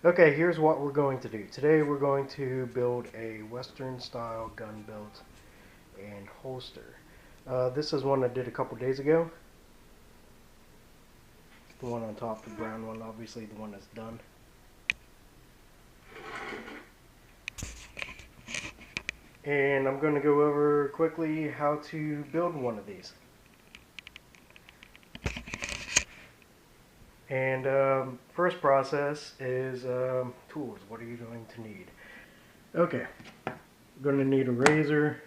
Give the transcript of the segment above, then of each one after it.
Okay, here's what we're going to do. Today we're going to build a Western style gun belt and holster. This is one I did a couple days ago. The one on top, the brown one, obviously the one that's done. And I'm going to go over quickly how to build one of these. And first process is tools. What are you going to need? Okay, I'm going to need a razor.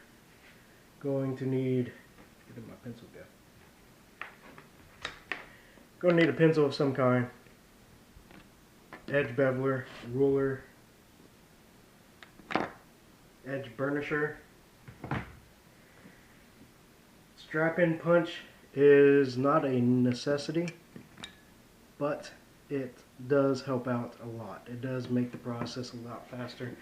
Going to need, where did my pencil go? Going to need a pencil of some kind, edge beveler, ruler, edge burnisher. Strap-in punch is not a necessity, but it does help out a lot. It does make the process a lot faster.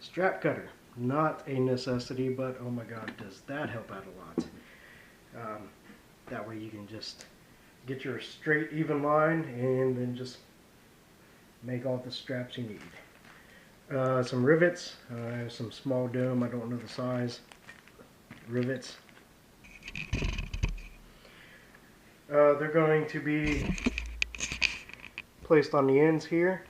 Strap cutter, not a necessity, but oh my god, does that help out a lot. That way you can just get your straight, even line and then just make all the straps you need. Some rivets, I have some small dome, I don't know the size, rivets. They're going to be placed on the ends here.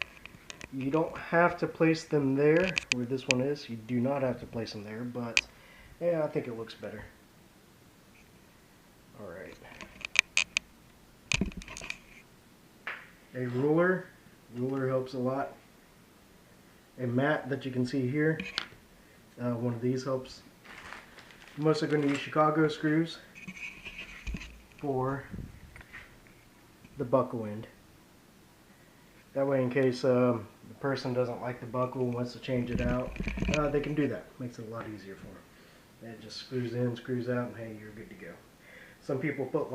You don't have to place them there where this one is. You do not have to place them there, but yeah, I think it looks better. Alright. A ruler. Ruler helps a lot. A mat that you can see here. One of these helps. I'm mostly going to use Chicago screws for the buckle end. That way, in case the person doesn't like the buckle and wants to change it out, they can do that. Makes it a lot easier for them. It just screws in, screws out, and hey, you're good to go. Some people put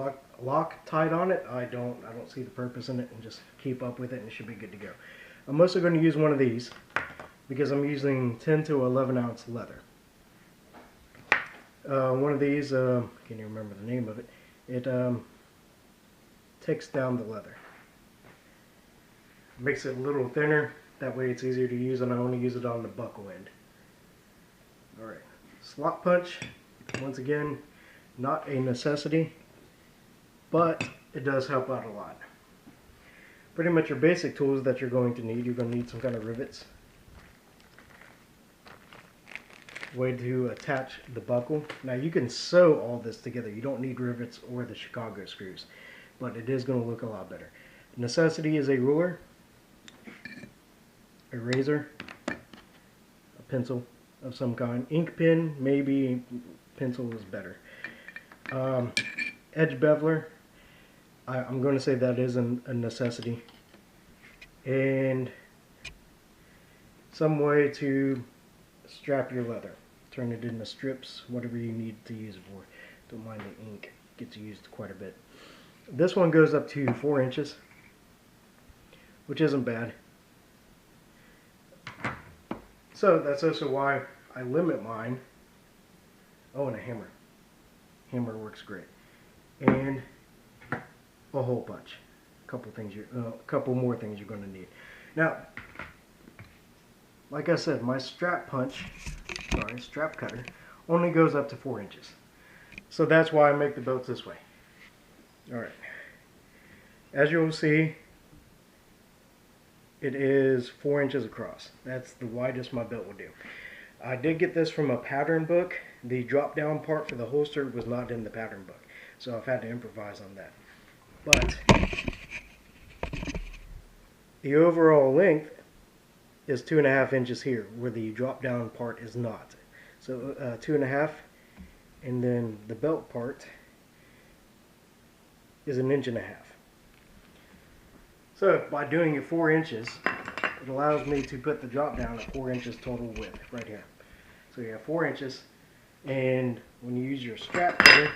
Loctite on it. I don't see the purpose in it, and just keep up with it and it should be good to go. I'm mostly going to use one of these because I'm using 10 to 11 ounce leather. One of these, I can't even remember the name of it. It takes down the leather. Makes it a little thinner. That way it's easier to use, and I only use it on the buckle end. Alright, slot punch, once again, not a necessity, but it does help out a lot. Pretty much your basic tools that you're going to need. You're going to need some kind of rivets, way to attach the buckle. Now you can sew all this together. You don't need rivets or the Chicago screws, but it is going to look a lot better. Necessity is a ruler, a razor, a pencil of some kind, ink pen, maybe pencil is better. Edge beveler, I'm going to say that is a necessity, and some way to strap your leather, turn it into strips, whatever you need to use it for. Don't mind the ink, gets used quite a bit. This one goes up to 4 inches, which isn't bad. So that's also why I limit mine. Oh, and a hammer. Hammer works great. And a hole punch. A couple more things you're going to need. Now, like I said, my strap cutter only goes up to 4 inches. So that's why I make the belts this way. Alright. As you will see, it is 4 inches across. That's the widest my belt will do. I did get this from a pattern book. The drop down part for the holster was not in the pattern book, so I've had to improvise on that. But the overall length is 2.5 inches here, where the drop down part is not. So 2.5, and then the belt part is 1.5 inches. So by doing it 4 inches, it allows me to put the drop down at 4 inches total width right here. So you have 4 inches, and when you use your strap cutter,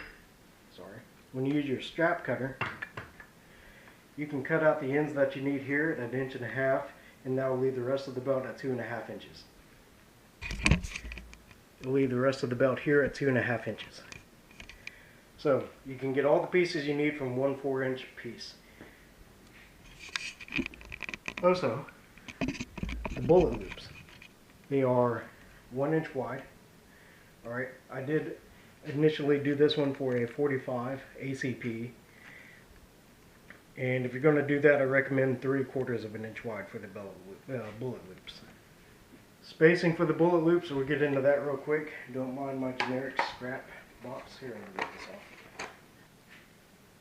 you can cut out the ends that you need here at 1.5 inches, and that will leave the rest of the belt at 2.5 inches. It'll leave the rest of the belt here at 2.5 inches. So you can get all the pieces you need from one 4-inch piece. Also, the bullet loops. They are 1 inch wide. Alright, I did initially do this one for a 45 ACP. And if you're going to do that, I recommend 3/4 of an inch wide for the bullet loops. Spacing for the bullet loops, we'll get into that real quick. Don't mind my generic scrap box. Here, let me get this off.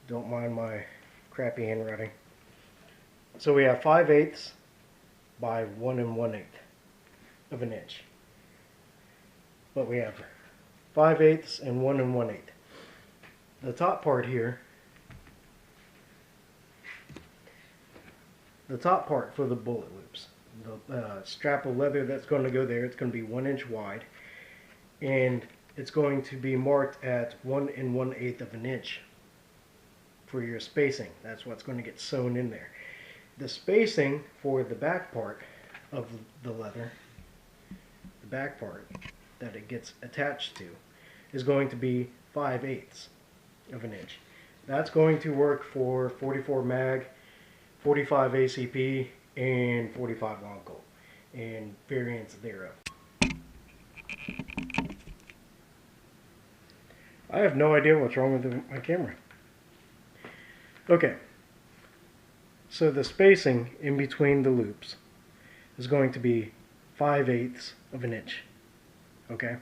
Don't mind my crappy handwriting. So we have 5/8 by 1 1/8 of an inch. But we have 5/8 and 1 1/8. The top part here, the top part for the bullet loops, the strap of leather that's going to go there, it's going to be 1 inch wide, and it's going to be marked at 1 1/8 of an inch for your spacing. That's what's going to get sewn in there. The spacing for the back part of the leather, the back part that it gets attached to, is going to be 5/8 of an inch. That's going to work for 44 mag, 45 ACP, and 45 long colt, and variants thereof. I have no idea what's wrong with my camera. Okay, so the spacing in between the loops is going to be 5/8 of an inch. Okay?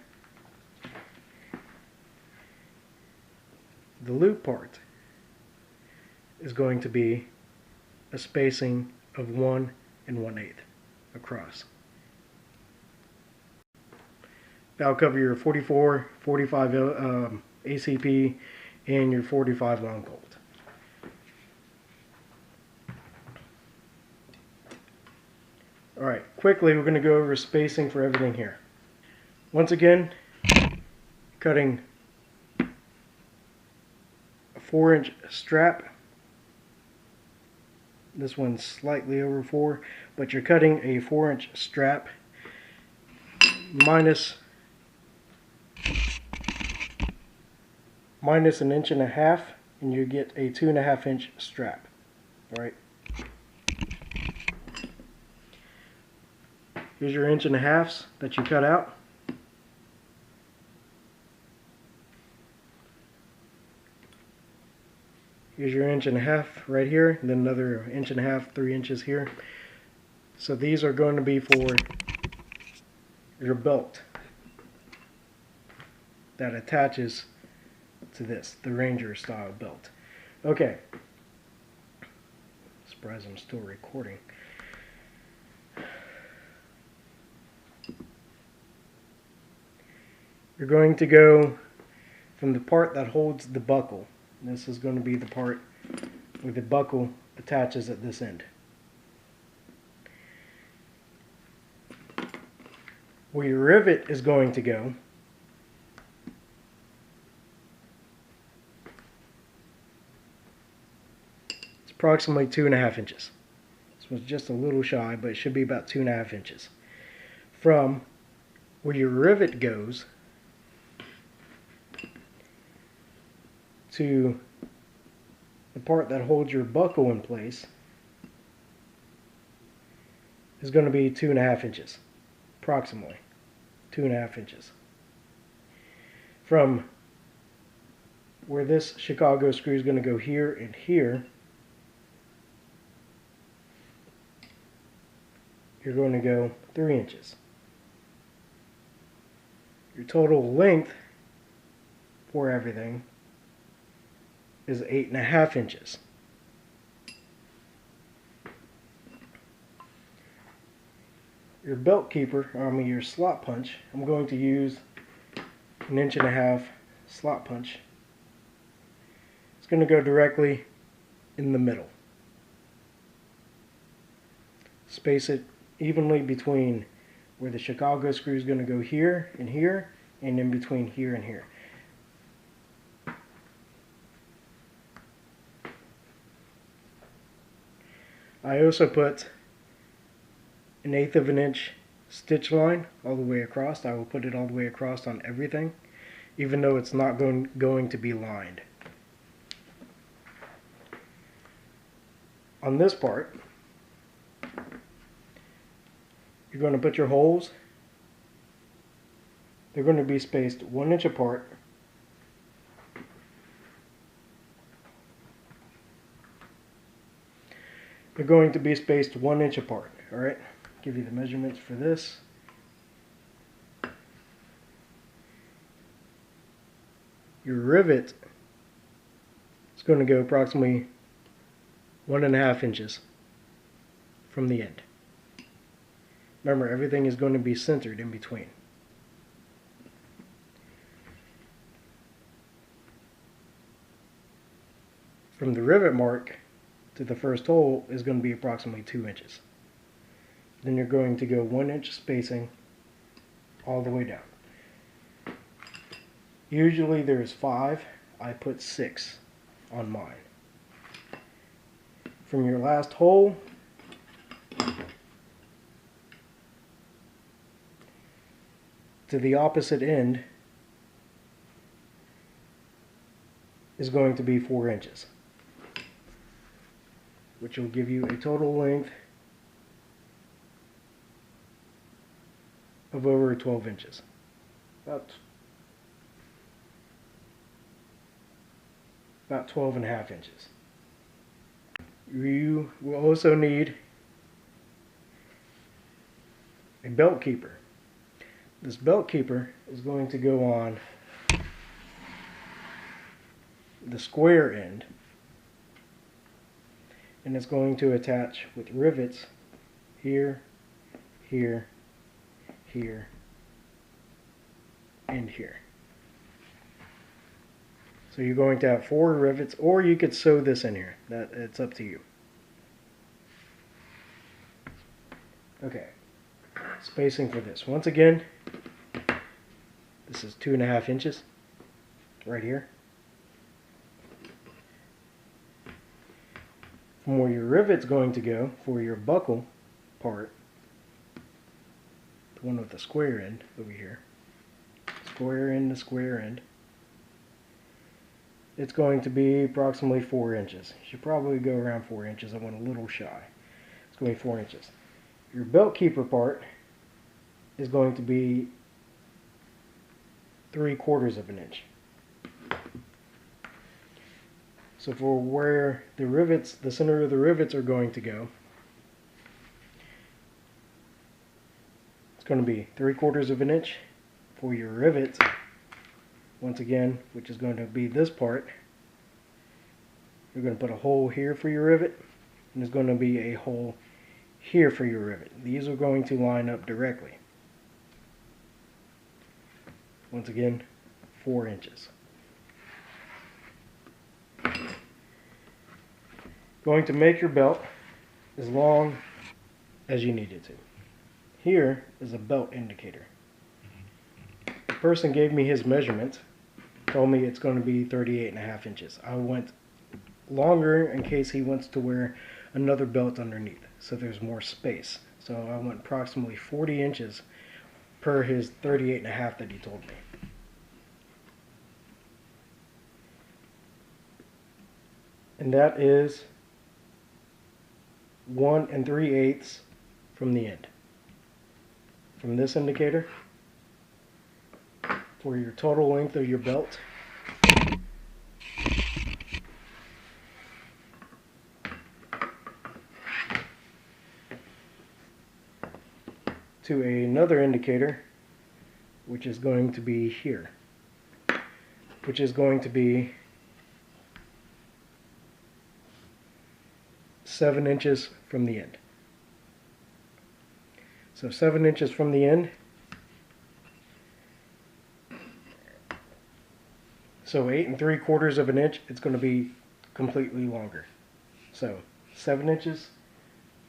The loop part is going to be a spacing of 1 1/8 across. That'll cover your 44, 45 ACP, and your 45 long colt. Alright, quickly we're going to go over spacing for everything here. Once again, cutting a 4-inch strap. This one's slightly over 4, but you're cutting a 4-inch strap minus 1.5 inches, and you get a 2.5 inch strap. Alright. Here's your 1.5 inches that you cut out. Here's your 1.5 inches right here, and then another 1.5 inches, 3 inches here. So these are going to be for your belt that attaches to this, the Ranger style belt. Okay. Surprised I'm still recording. You're going to go from the part that holds the buckle. This is going to be the part where the buckle attaches at this end. Where your rivet is going to go, it's approximately 2.5 inches. This was just a little shy, but it should be about 2.5 inches. From where your rivet goes to the part that holds your buckle in place is going to be 2.5 inches, approximately 2.5 inches. From where this Chicago screw is going to go here and here, you're going to go 3 inches. Your total length for everything is 8.5 inches. Your belt keeper, your slot punch, I'm going to use 1.5 inch slot punch. It's going to go directly in the middle. Space it evenly between where the Chicago screw is going to go here, and in between here and here. I also put 1/8 inch stitch line all the way across. I will put it all the way across on everything, even though it's not going to be lined. On this part, you're going to put your holes, they're going to be spaced 1 inch apart. They're going to be spaced 1 inch apart. Alright, give you the measurements for this. Your rivet is going to go approximately 1.5 inches from the end. Remember, everything is going to be centered in between. From the rivet mark to the first hole is going to be approximately 2 inches. Then you're going to go 1 inch spacing all the way down. Usually there's 5, I put 6 on mine. From your last hole to the opposite end is going to be 4 inches, which will give you a total length of over 12 inches. About 12.5 inches. You will also need a belt keeper. This belt keeper is going to go on the square end, and it's going to attach with rivets here, here, here, and here. So you're going to have 4 rivets, or you could sew this in here. It's up to you. Okay, spacing for this. Once again, this is 2.5 inches right here. From where your rivet's going to go for your buckle part, the one with the square end over here, square end to square end, it's going to be approximately 4 inches. You should probably go around 4 inches. I went a little shy. It's going to be 4 inches. Your belt keeper part is going to be 3/4 of an inch. So for where the rivets, the center of the rivets are going to go, it's going to be 3/4 of an inch. For your rivets, once again, which is going to be this part, you're going to put a hole here for your rivet, and there's going to be a hole here for your rivet. These are going to line up directly. Once again, 4 inches. Going to make your belt as long as you need it to. Here is a belt indicator. The person gave me his measurement, told me it's going to be 38.5 inches. I went longer in case he wants to wear another belt underneath, so there's more space. So I went approximately 40 inches per his 38.5 that he told me. And that is 1 3/8 from the end. From this indicator, for your total length of your belt, to another indicator, which is going to be here, which is going to be 7 inches from the end. So 7 inches from the end. So 8 3/4 of an inch, it's going to be completely longer. So 7 inches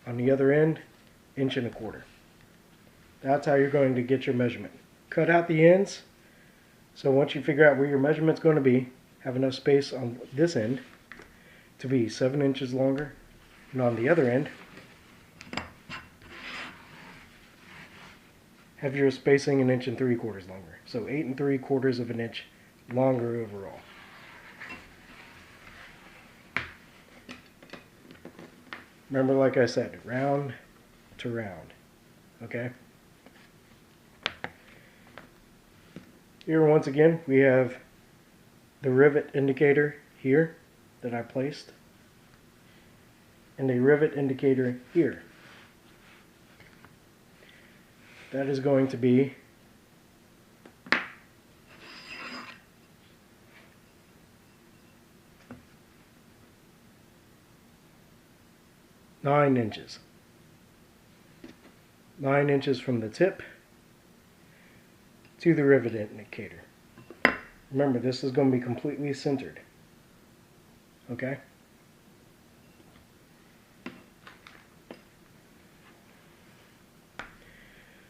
on the other end, 1 1/4 inches. That's how you're going to get your measurement. Cut out the ends. So once you figure out where your measurement's going to be, have enough space on this end to be 7 inches longer, and on the other end, have your spacing 1 3/4 inches longer. So 8 3/4 of an inch longer overall. Remember, like I said, round to round. Okay. Here once again we have the rivet indicator here that I placed, and a rivet indicator here. That is going to be 9 inches. 9 inches from the tip to the rivet indicator. Remember, this is going to be completely centered. Okay?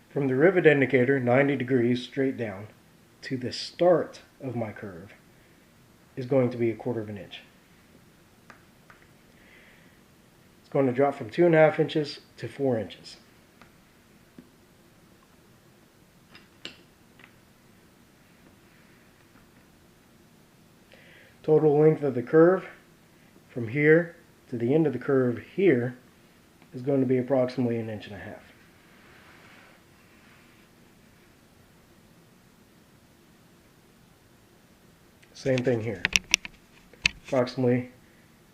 From the rivet indicator, 90 degrees straight down, to the start of my curve is going to be 1/4 inch. It's going to drop from 2.5 inches to 4 inches. Total length of the curve from here to the end of the curve here is going to be approximately 1.5 inches. Same thing here. Approximately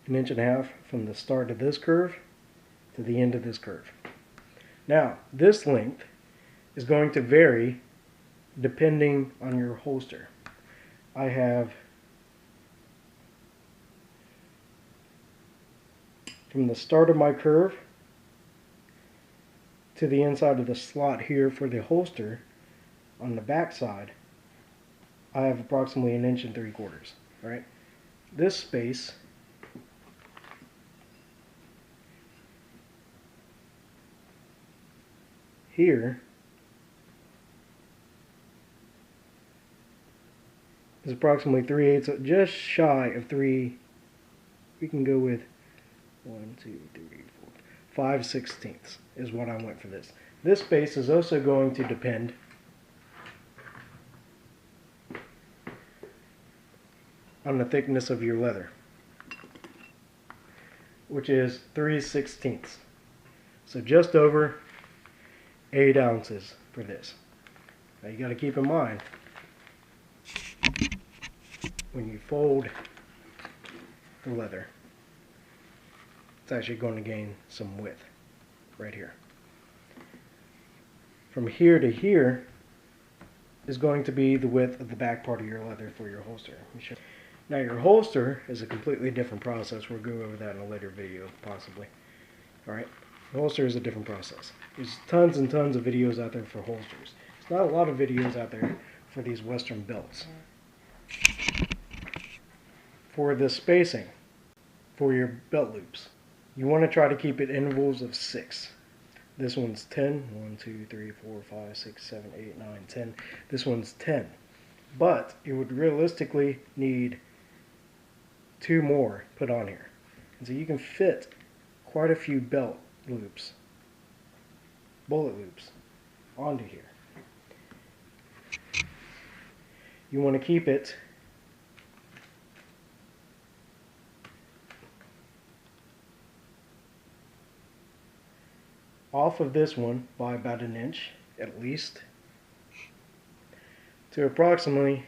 1.5 inches from the start of this curve to the end of this curve. Now, this length is going to vary depending on your holster. I have from the start of my curve to the inside of the slot here for the holster on the back side, I have approximately 1 3/4 inches. Right? This space here is approximately 3/8, so just shy of 3. We can go with 1, 2, 3, 4, 5/16 is what I went for this. This space is also going to depend on the thickness of your leather, which is 3/16. So just over 8 ounces for this. Now you got to keep in mind, when you fold the leather, it's actually going to gain some width right here. From here to here is going to be the width of the back part of your leather for your holster. Now your holster is a completely different process. We'll go over that in a later video, possibly. Alright, the holster is a different process. There's tons and tons of videos out there for holsters. There's not a lot of videos out there for these Western belts. For the spacing for your belt loops, you want to try to keep it intervals of 6. This one's 10. 1, 2, 3, 4, 5, 6, 7, 8, 9, 10. This one's 10. But it would realistically need 2 more put on here. And so you can fit quite a few belt loops, bullet loops, onto here. You want to keep it off of this one by about 1 inch at least to approximately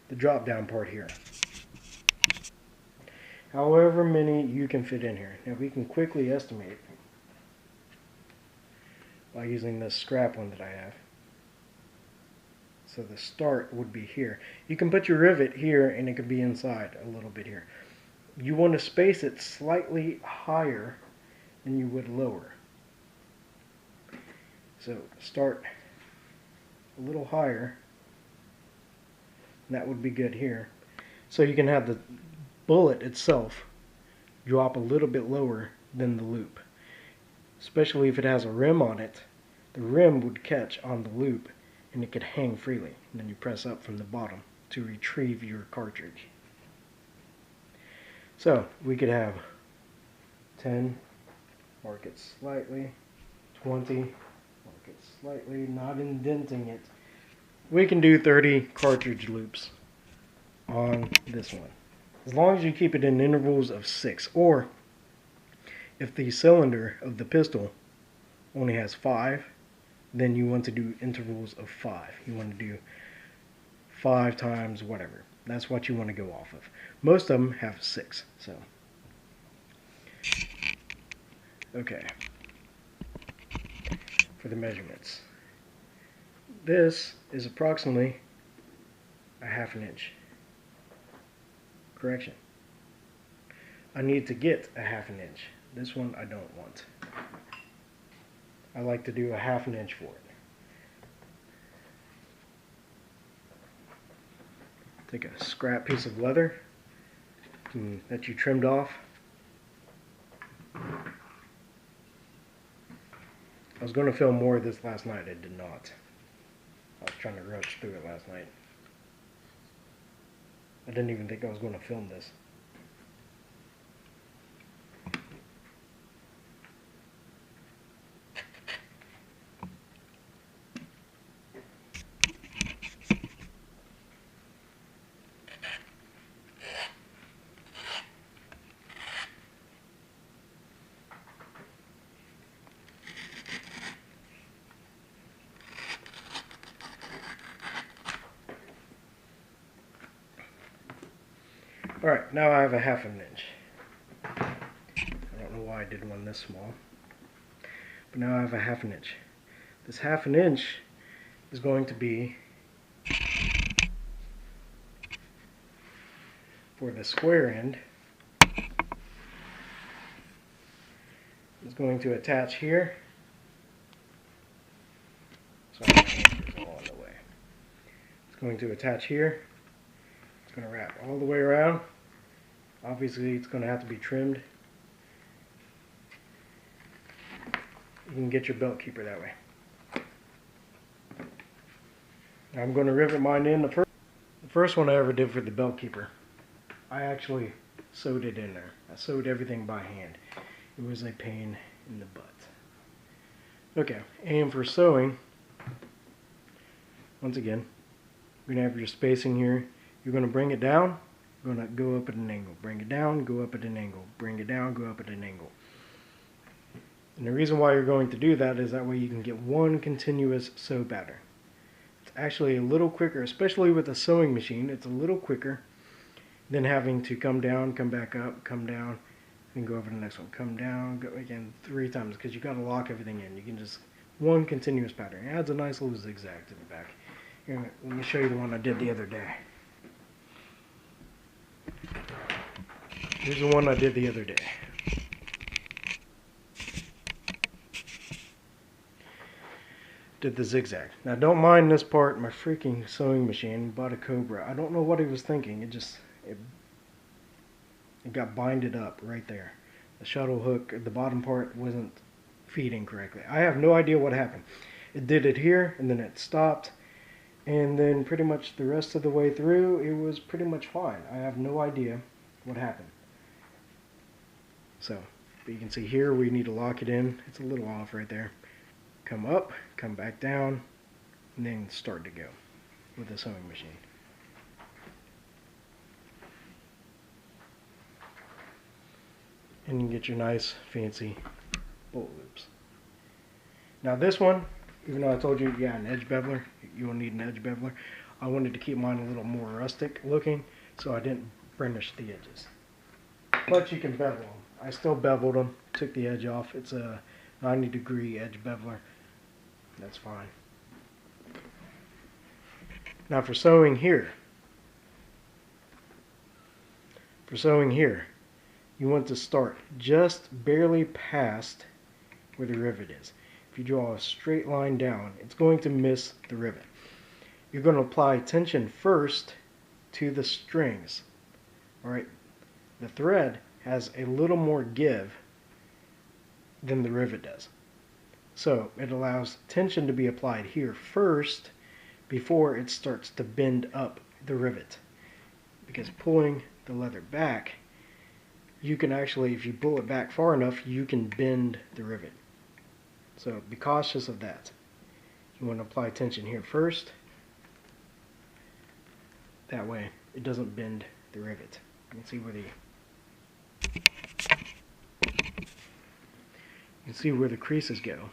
the drop down part here. However many you can fit in here. Now we can quickly estimate by using this scrap one that I have. So the start would be here. You can put your rivet here and it could be inside a little bit here. You want to space it slightly higher than you would lower. So start a little higher, and that would be good here. So you can have the bullet itself drop a little bit lower than the loop. Especially if it has a rim on it, the rim would catch on the loop and it could hang freely. And then you press up from the bottom to retrieve your cartridge. So we could have 10, mark it slightly, 20, mark it slightly, not indenting it. We can do 30 cartridge loops on this one, as long as you keep it in intervals of 6, or if the cylinder of the pistol only has 5, then you want to do intervals of 5. You want to do 5 times whatever. That's what you want to go off of. Most of them have 6. So, okay. For the measurements, this is approximately a 1/2 inch. Correction. I need to get a 1/2 inch. This one I don't want. I like to do a 1/2 inch for it. Take a scrap piece of leather that you trimmed off. I was going to film more of this last night. I did not. I was trying to rush through it last night. I didn't even think I was going to film this. Alright, now I have a 1/2 inch. I don't know why I did one this small. But now I have a 1/2 inch. This 1/2 inch is going to be for the square end. It's going to attach here. Sorry, my hand is all in the way. It's going to attach here. It's going to wrap all the way around. Obviously, it's going to have to be trimmed. You can get your belt keeper that way. I'm going to rivet mine in. The first one I ever did for the belt keeper, I actually sewed it in there. I sewed everything by hand. It was a pain in the butt. Okay, and for sewing, once again, you're going to have your spacing here. You're going to bring it down. You're going to go up at an angle. Bring it down, go up at an angle. Bring it down, go up at an angle. And the reason why you're going to do that is that way you can get one continuous sew pattern. It's actually a little quicker, especially with a sewing machine. It's a little quicker than having to come down, come back up, come down, and go over to the next one. Come down, go again 3 times, because you got to lock everything in. You can just one continuous pattern. It adds a nice little zigzag to the back. Here, let me show you the one I did the other day. Here's the one I did the other day. Did the zigzag. Now don't mind this part. My freaking sewing machine bought a Cobra. I don't know what he was thinking. It got binded up right there. The shuttle hook, the bottom part wasn't feeding correctly. I have no idea what happened. It did it here and then it stopped, and then pretty much the rest of the way through it was pretty much fine. I have no idea what happened. So, but you can see here we need to lock it in. It's a little off right there. Come up, come back down, and then start to go with the sewing machine. And you can get your nice fancy bolt loops. Now this one, even though I told you, yeah, an edge beveler, you will need an edge beveler. I wanted to keep mine a little more rustic looking, so I didn't burnish the edges. But you can bevel them. I still beveled them, took the edge off. It's a 90-degree edge beveler. That's fine. Now for sewing here. You want to start just barely past where the rivet is. If you draw a straight line down, it's going to miss the rivet. You're going to apply tension first to the strings. Alright, the thread has a little more give than the rivet does. So it allows tension to be applied here first before it starts to bend up the rivet. Because pulling the leather back, you can actually, if you pull it back far enough, you can bend the rivet. So be cautious of that. You want to apply tension here first. That way it doesn't bend the rivet. You can see where the creases go.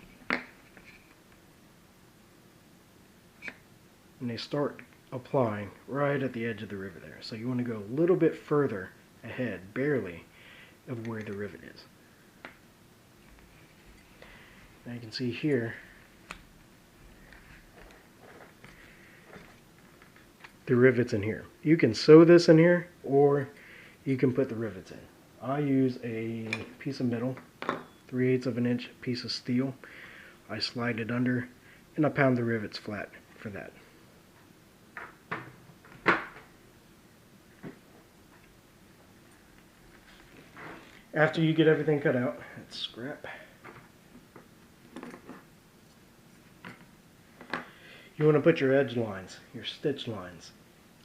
and they start applying right at the edge of the rivet there. So you want to go a little bit further ahead, barely, of where the rivet is. Now you can see here, the rivets in here. You can sew this in here, or you can put the rivets in. I use a piece of metal, 3/8 of an inch piece of steel. I slide it under, and I pound the rivets flat for that. After you get everything cut out, it's scrap. You want to put your edge lines, your stitch lines.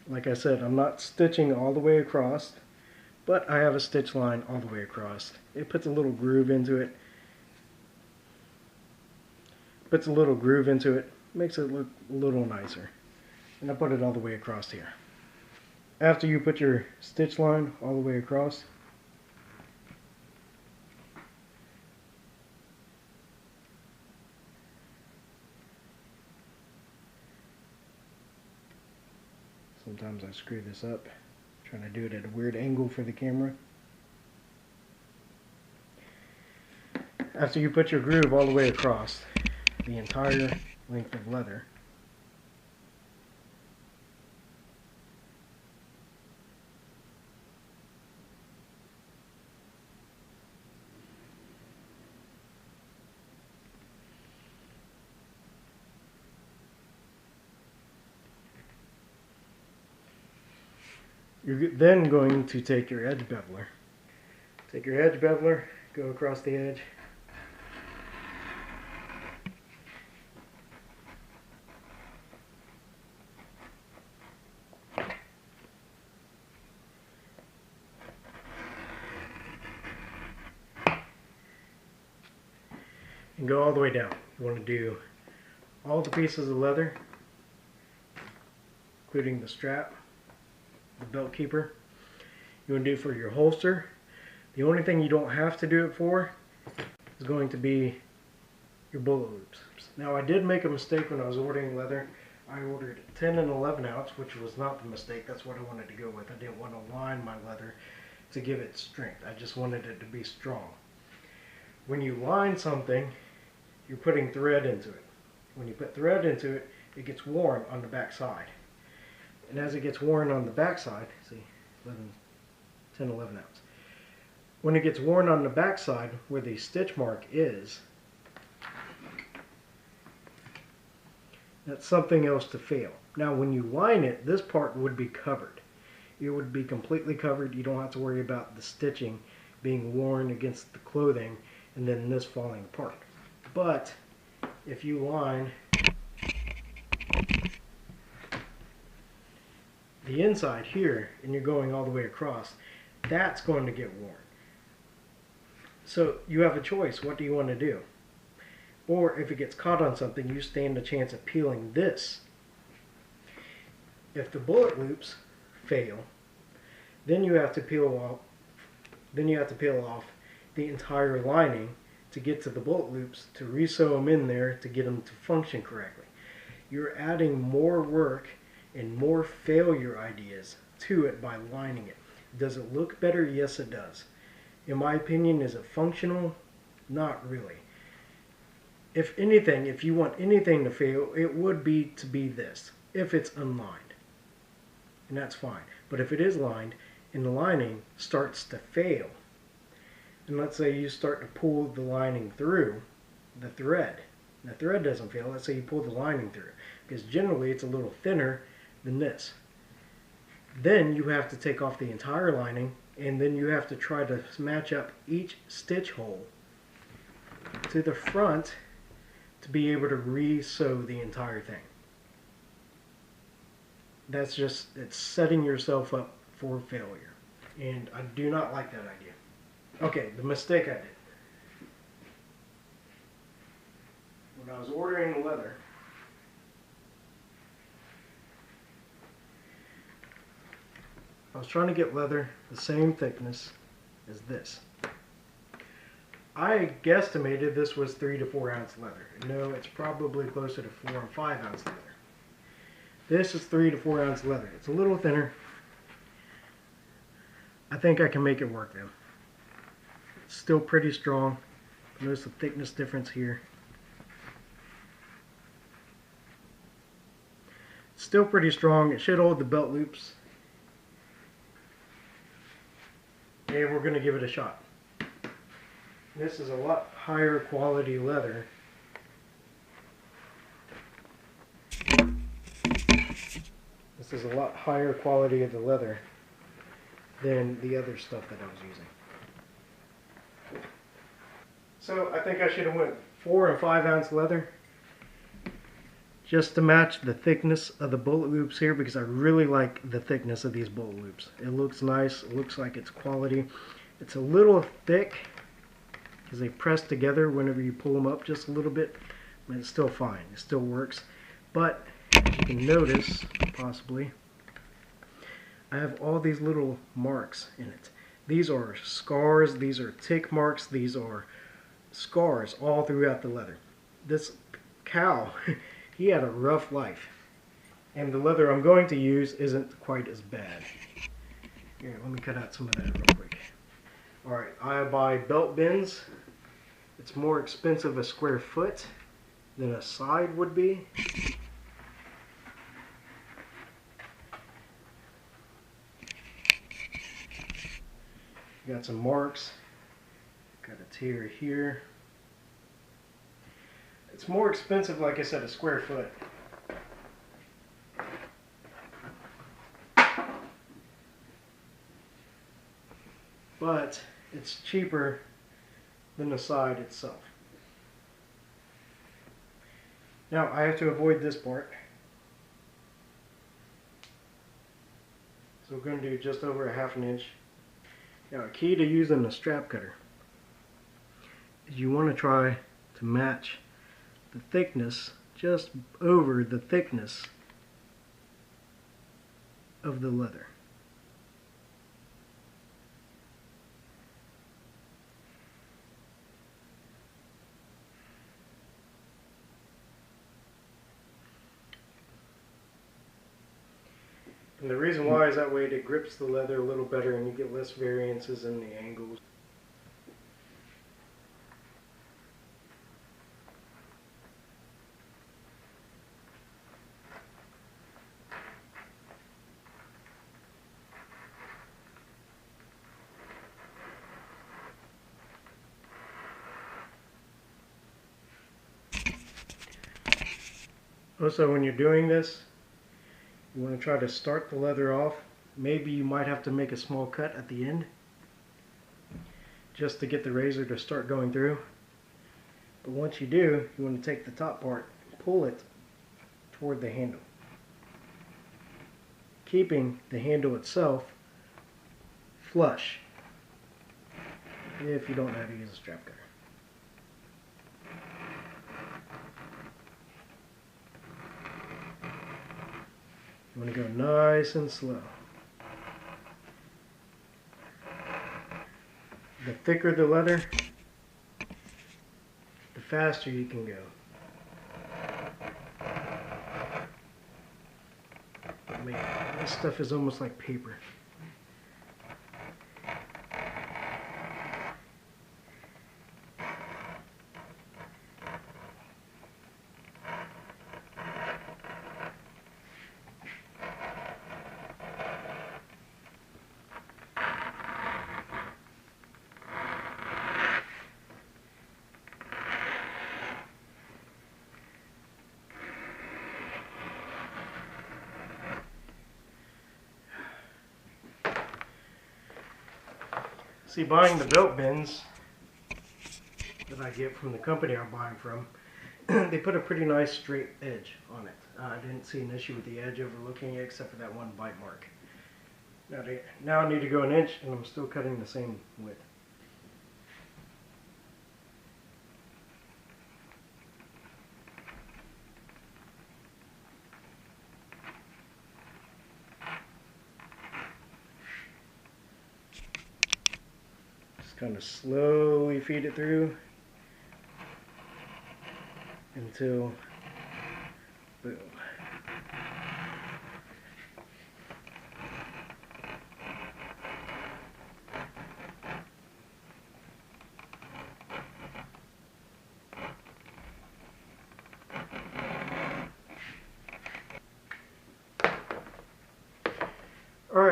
Like I said, I'm not stitching all the way across, but I have a stitch line all the way across. It puts a little groove into it. Makes it look a little nicer. And I put it all the way across here. After you put your stitch line all the way across, sometimes I screw this up, trying to do it at a weird angle for the camera. After you put your groove all the way across the entire length of leather, you're then going to take your edge beveler. Take your edge beveler, go across the edge. And go all the way down. You want to do all the pieces of leather, including the strap, the belt keeper. You want to do it for your holster. The only thing you don't have to do it for is going to be your bullet loops. Now, I did make a mistake when I was ordering leather. I ordered 10 and 11 ounce, which was not the mistake. That's what I wanted to go with. I didn't want to line my leather to give it strength. I just wanted it to be strong. When you line something, you're putting thread into it. When you put thread into it, it gets worn on the back side. And as it gets worn on the back side, see, 10, 11 ounce. When it gets worn on the back side, where the stitch mark is, that's something else to fail. Now, when you line it, this part would be covered. It would be completely covered. You don't have to worry about the stitching being worn against the clothing and then this falling apart. But if you line the inside here and you're going all the way across, that's going to get worn. So you have a choice. What do you want to do? Or if it gets caught on something, you stand a chance of peeling this. If the bullet loops fail, then you have to peel off the entire lining to get to the bullet loops, to re-sew them in there to get them to function correctly. You're adding more work and more failure ideas to it by lining it. Does it look better? Yes, it does. In my opinion, is it functional? Not really. If anything, if you want anything to fail, it would be to be this, if it's unlined. And that's fine. But if it is lined and the lining starts to fail, and let's say you start to pull the lining through the thread doesn't fail. Let's say you pull the lining through, because generally it's a little thinner than this. Then you have to take off the entire lining, and then you have to try to match up each stitch hole to the front to be able to re-sew the entire thing. That's just, it's setting yourself up for failure. And I do not like that idea. Okay, the mistake I did. When I was ordering the leather, I was trying to get leather the same thickness as this. I guesstimated this was 3 to 4 ounce leather. No, it's probably closer to 4 and 5 ounce leather. This is 3 to 4 ounce leather. It's a little thinner. I think I can make it work though. It's still pretty strong. Notice the thickness difference here. It's still pretty strong. It should hold the belt loops. And we're going to give it a shot. This is a lot higher quality leather. This is a lot higher quality of the leather than the other stuff that I was using. So I think I should have went 4 and 5 ounce leather just to match the thickness of the bullet loops here, because I really like the thickness of these bullet loops. It looks nice, it looks like it's quality. It's a little thick because they press together whenever you pull them up just a little bit, but it's still fine, it still works. But you can notice, possibly, I have all these little marks in it. These are scars, these are tick marks, these are scars all throughout the leather. This cow, he had a rough life. And the leather I'm going to use isn't quite as bad. Here, let me cut out some of that real quick. Alright, I buy belt bends. It's more expensive a square foot than a side would be. Got some marks. Got a tear here. It's more expensive, like I said, a square foot. But it's cheaper than the side itself. Now I have to avoid this part. So we're going to do just over a ½ an inch. Now a key to using a strap cutter is you want to try to match the thickness just over the thickness of the leather. And the reason why is that way it grips the leather a little better and you get less variances in the angles. Also, when you're doing this, you want to try to start the leather off. Maybe you might have to make a small cut at the end just to get the razor to start going through. But once you do, you want to take the top part and pull it toward the handle, keeping the handle itself flush if you don't know how to use a strap cutter. You want to go nice and slow. The thicker the leather, the faster you can go. Man, this stuff is almost like paper. See, buying the belt bends that I get from the company I'm buying from, they put a pretty nice straight edge on it. I didn't see an issue with the edge overlooking it except for that one bite mark. Now I need to go an inch and I'm still cutting the same width. Kind of slowly feed it through until, boom.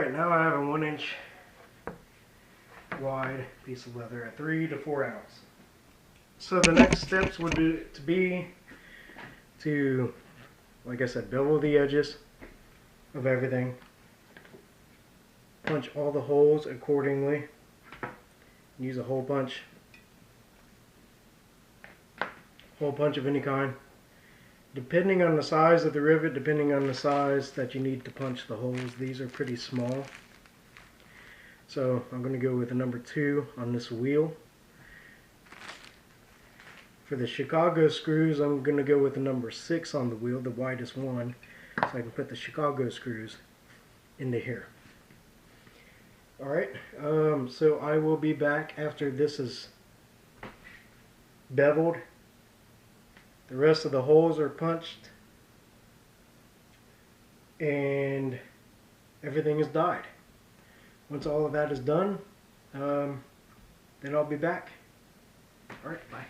Alright, now I have a 1-inch wide piece of leather at 3 to 4 ounce. So the next steps would be to, like I said, bevel the edges of everything. Punch all the holes accordingly. Use a hole punch. Hole punch of any kind. Depending on the size of the rivet, depending on the size that you need to punch the holes, these are pretty small. So I'm going to go with a number 2 on this wheel. For the Chicago screws, I'm going to go with a number 6 on the wheel, the widest one, so I can put the Chicago screws into here. Alright, so I will be back after this is beveled. The rest of the holes are punched and everything is dyed. Once all of that is done, then I'll be back. Alright, bye.